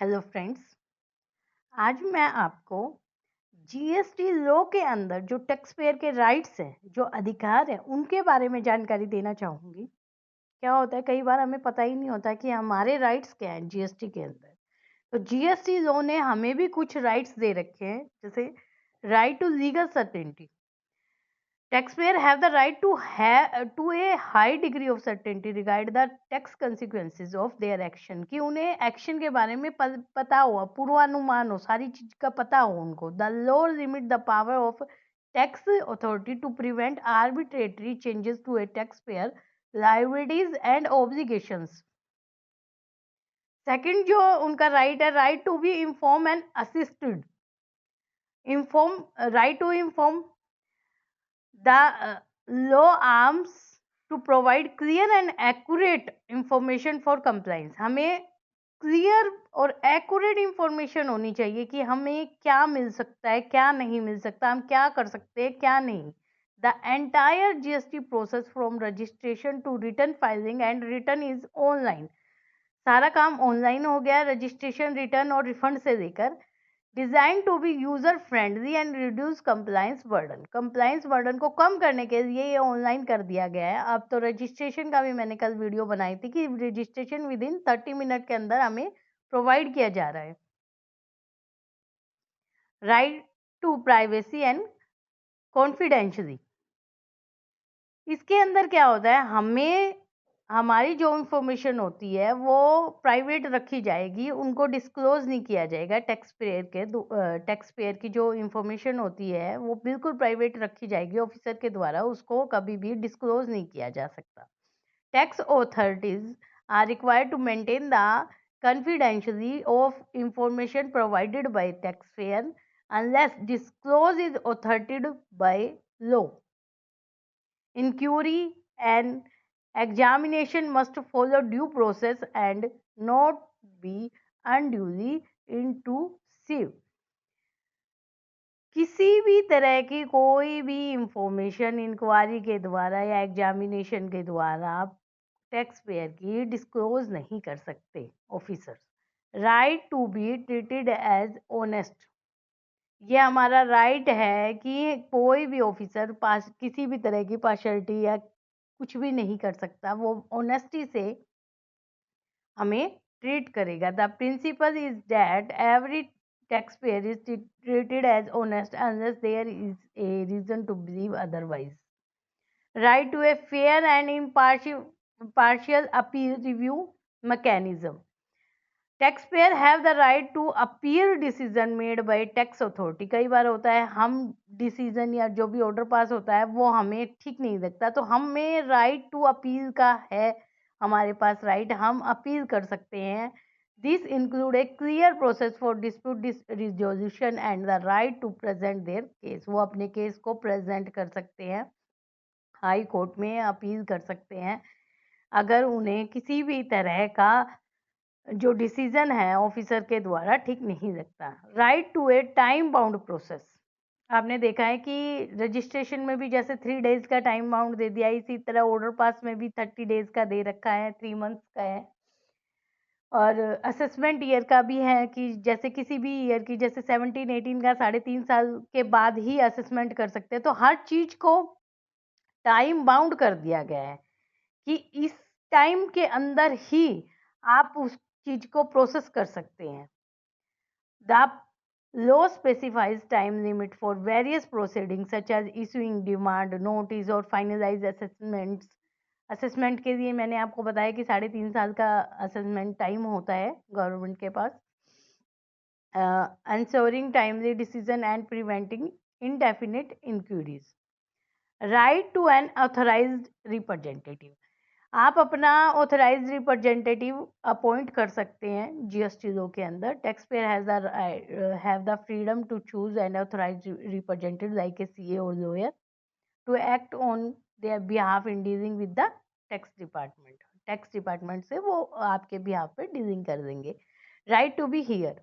Hello friends. आज मैं आपको जीएसटी लॉ के अंदर जो टैक्स पेयर के राइट्स हैं, जो अधिकार हैं, उनके बारे में जानकारी देना चाहूँगी। क्या होता है, कई बार हमें पता ही नहीं होता कि हमारे राइट्स क्या हैं जीएसटी के अंदर। तो जीएसटी लॉ ने हमें भी कुछ राइट्स दे रखे हैं, जैसे right to legal certainty. Taxpayer have the right to a high degree of certainty regarding the tax consequences of their action, कि उन्हें एक्शन के बारे में पता हो, पूर्वानुमान हो, सारी चीज का पता हो उनको। The law limit the power of tax authority to prevent arbitrary changes to a tax payer liabilities and obligations. Second जो उनका राइट है, right to be inform and assisted. Inform, right to inform The law aims to provide clear and accurate information for compliance. हमें clear और accurate information होनी चाहिए कि हमें क्या मिल सकता है, क्या नहीं मिल सकता, हम क्या कर सकते हैं, क्या नहीं। The entire GST process from registration to return filing and return is online. सारा काम ऑनलाइन हो गया, रजिस्ट्रेशन, रिटर्न और रिफंड से लेकर। Design to be user friendly and reduce compliance burden. Compliance burden को कम करने के लिए ये ऑनलाइन कर दिया गया है। अब तो रजिस्ट्रेशन का भी मैंने कल वीडियो बनाई थी कि रजिस्ट्रेशन विद इन 30 मिनट के अंदर हमें प्रोवाइड किया जा रहा है। Right to privacy and confidentially. इसके अंदर क्या होता है, हमें हमारी जो इंफॉर्मेशन होती है वो प्राइवेट रखी जाएगी, उनको डिस्क्लोज नहीं किया जाएगा। टैक्स पेयर की जो इंफॉर्मेशन होती है वो बिल्कुल प्राइवेट रखी जाएगी ऑफिसर के द्वारा, उसको कभी भी डिस्क्लोज नहीं किया जा सकता। Tax authorities are required to maintain the confidentiality of information provided by taxpayer unless disclosed is authorized by law. Inquiry and examination must follow due process and not be unduly intrusive. किसी भी तरह की कोई भी information inquiry के द्वारा या examination के द्वारा आप टैक्स पेयर की डिस्क्लोज नहीं कर सकते officers. Right to be treated as honest. ये हमारा राइट है कि कोई भी ऑफिसर पास किसी भी तरह की पार्शलिटी या कुछ भी नहीं कर सकता, वो ऑनेस्टी से हमें ट्रीट करेगा। The principle is that every tax payer is treated as honest unless there is a reason to believe otherwise. Right to a fair and impartial appeal review mechanism. Taxpayer have the right to appeal decision made by tax authority. कई बार होता है हम decision या जो भी order pass होता है वो हमें ठीक नहीं लगता, तो हमें राइट टू अपील का है, हमारे पास राइट, हम अपील कर सकते हैं। This include a clear process for dispute resolution and the right to present their case. वो अपने केस को प्रेजेंट कर सकते हैं, हाई कोर्ट में अपील कर सकते हैं अगर उन्हें किसी भी तरह का जो डिसीजन है ऑफिसर के द्वारा ठीक नहीं लगता। Right to a time bound process. आपने देखा है कि रजिस्ट्रेशन में भी जैसे 3 डेज का टाइम बाउंड दे दिया, इसी तरह ऑर्डर पास में भी 30 डेज का दे रखा है, 3 मंथ्स का है। और असेसमेंट ईयर का भी है कि जैसे किसी भी ईयर की, जैसे 17-18 का 3.5 साल के बाद ही असेसमेंट कर सकते हैं। तो हर चीज को टाइम बाउंड कर दिया गया है कि इस टाइम के अंदर ही आप उस चीज को प्रोसेस कर सकते हैं। The law specifies time limit for various proceedings such as issuing demand notice और finalize assessments। असेसमेंट के लिए मैंने आपको बताया कि 3.5 साल का असेसमेंट टाइम होता है गवर्नमेंट के पास। ensuring timely decision and preventing indefinite inquiries. Right to an authorised representative. आप अपना ऑथराइज्ड रिप्रेजेंटेटिव अपॉइंट कर सकते हैं जीएसटी लॉ के अंदर। Tax payer have the freedom to choose and authorised representative like a CA और lawyer to act on their behalf in dealing with the tax department. Tax department से वो आपके behalf पे डीलिंग कर देंगे। Right to be hear.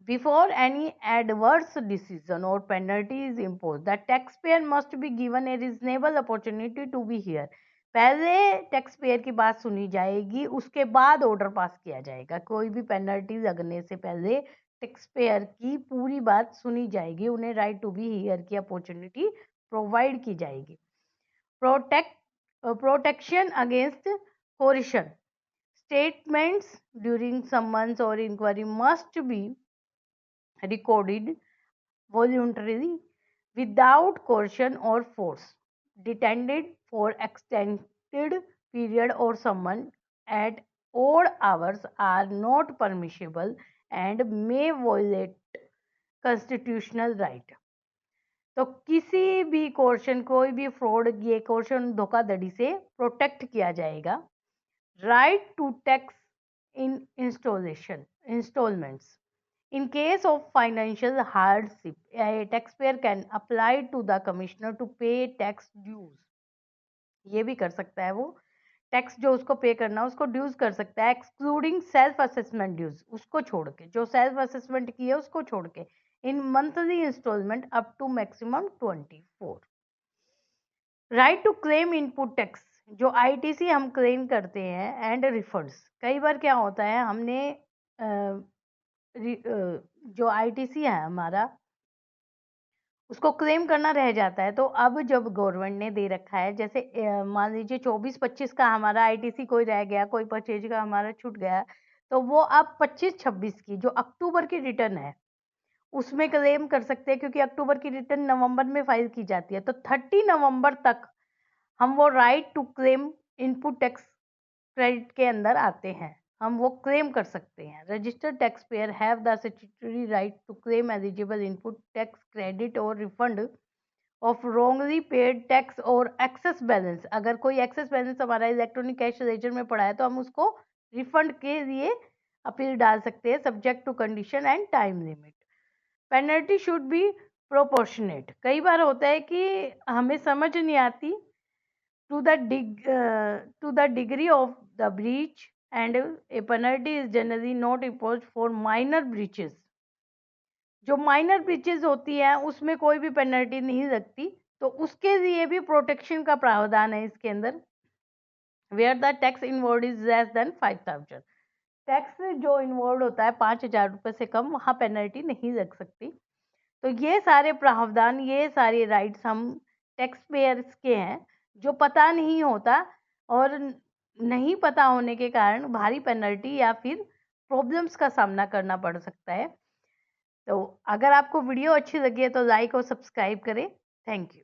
Before any adverse decision or penalty is imposed, the taxpayer must be given a reasonable opportunity to be heard. पहले tax payer की बात सुनी जाएगी, उसके बाद ऑर्डर पास किया जाएगा। कोई भी पेनल्टी लगने से पहले टैक्स पेयर की पूरी बात सुनी जाएगी, उन्हें राइट टू बी हियर की अपॉर्चुनिटी प्रोवाइड की जाएगी। Protection against coercion, statements during summons or inquiry must be recorded voluntarily without coercion or force. Detained for extended period or summon at odd hours are not permissible and may violate constitutional right. तो किसी भी coercion, कोई भी fraud, ये coercion धोखाधड़ी से protect किया जाएगा। Right to tax in installments. In case of financial hardship, a taxpayer can apply to the commissioner to pay tax dues. ये भी कर सकता है वो, टैक्स जो उसको पे करना है उसको ड्यूज कर सकता है, एक्सक्लूडिंग सेल्फ असेसमेंट ड्यूज, उसको छोड़ के, जो सेल्फ असेसमेंट की है उसको छोड़ के, in monthly instalment up to maximum 24। Right to claim input tax, जो आईटीसी हम क्लेम करते हैं, एंड रिफंड्स। कई बार क्या होता है, हमने जो आईटीसी है हमारा, उसको क्लेम करना रह जाता है। तो अब जब गवर्नमेंट ने दे रखा है, जैसे मान लीजिए 24-25 का हमारा आईटीसी कोई रह गया, कोई परचेज का हमारा छूट गया, तो वो अब 25-26 की जो अक्टूबर की रिटर्न है उसमें क्लेम कर सकते हैं, क्योंकि अक्टूबर की रिटर्न नवंबर में फाइल की जाती है। तो 30 नवंबर तक हम वो right to claim input tax credit के अंदर आते हैं, हम वो क्लेम कर सकते हैं। Registered tax payer have the statutory right to claim eligible input tax credit और refund of wrongly paid tax और एक्सेस बैलेंस। अगर कोई एक्सेस बैलेंस हमारा इलेक्ट्रॉनिक कैश लेजर में पड़ा है तो हम उसको रिफंड के लिए अपील डाल सकते हैं, subject to condition and time limit. Penalty should be proportionate. कई बार होता है कि हमें समझ नहीं आती, to the degree of the breach, and a penalty is generally not imposed for minor breaches. जो माइनर ब्रीचेस होती है उसमें कोई भी पेनल्टी नहीं लगती, तो उसके लिए भी प्रोटेक्शन का प्रावधान है इसके अंदर। Where the tax involve is less than 5000, tax जो इन्वॉल्व होता है 5000 रुपये से कम, वहाँ पेनल्टी नहीं लग सकती। तो ये सारे प्रावधान, ये सारे राइट्स हम टैक्स पेयर्स के हैं, जो पता नहीं होता, और नहीं पता होने के कारण भारी पेनल्टी या फिर प्रॉब्लम्स का सामना करना पड़ सकता है। तो अगर आपको वीडियो अच्छी लगी है तो लाइक और सब्सक्राइब करें। Thank you.